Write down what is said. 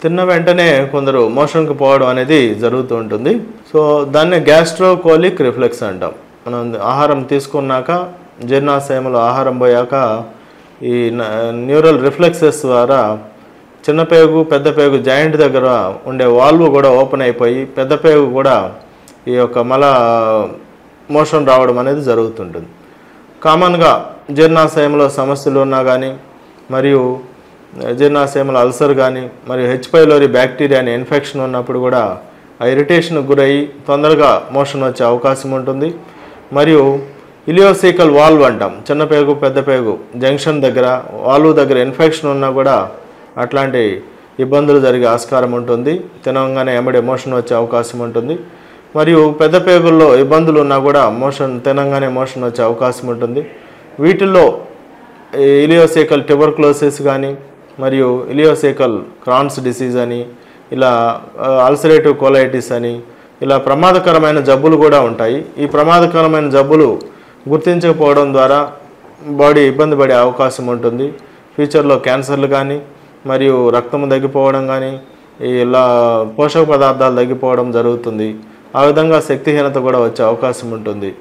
తిన్న వెంటనే కొందరు మోషన్కి పోవడం అనేది జరుగుతూ ఉంటుంది. సో దాన్ని గ్యాస్ట్రోకోలిక్ రిఫ్లెక్స్ అంటాం. మనం ఆహారం తీసుకున్నాక జీర్ణాశయంలో ఆహారం పోయాక ఈ న్యూరల్ రిఫ్లెక్సెస్ ద్వారా చిన్న పేగు పెద్ద పేగు జాయింట్ దగ్గర ఉండే వాల్వ్ కూడా ఓపెన్ అయిపోయి పెద్ద పేగు కూడా ఈ యొక్క మోషన్ రావడం అనేది జరుగుతుంటుంది. కామన్గా జీర్ణాశయంలో సమస్యలు ఉన్నా కానీ మరియు జీర్ణాశయంలో అల్సర్ కానీ మరియు హెచ్ పైలోరీ బ్యాక్టీరియా అనే ఇన్ఫెక్షన్ ఉన్నప్పుడు కూడా ఆ ఇరిటేషన్కు గురయ్యి తొందరగా మోషన్ వచ్చే అవకాశం ఉంటుంది. మరియు ఇలియోసీకల్ వాల్వ్ అంటాం, చిన్న పేగు పెద్ద పేగు జంక్షన్ దగ్గర వాల్వ్ దగ్గర ఇన్ఫెక్షన్ ఉన్నా కూడా అట్లాంటి ఇబ్బందులు జరిగే ఆస్కారం ఉంటుంది. తినంగానే ఎమ్మడే మోషన్ వచ్చే అవకాశం ఉంటుంది. మరియు పెద్ద పేగుల్లో ఇబ్బందులు ఉన్నా కూడా తినంగానే మోషన్ వచ్చే అవకాశం ఉంటుంది. వీటిల్లో ఇలియోసీకల్ ట్యూబర్క్లోసిస్ కానీ మరియు ఇలియోసీకల్ క్రాన్స్ డిసీజ్ అని ఇలా అల్సరేటివ్ కోలైటిస్ అని ఇలా ప్రమాదకరమైన జబ్బులు కూడా ఉంటాయి. ఈ ప్రమాదకరమైన జబ్బులు గుర్తించకపోవడం ద్వారా బాడీ ఇబ్బంది పడే అవకాశం ఉంటుంది. ఫ్యూచర్లో క్యాన్సర్లు కానీ మరియు రక్తం తగ్గిపోవడం కానీ ఇలా పోషక పదార్థాలు తగ్గిపోవడం జరుగుతుంది. ఆ విధంగా శక్తిహీనత కూడా వచ్చే అవకాశం ఉంటుంది.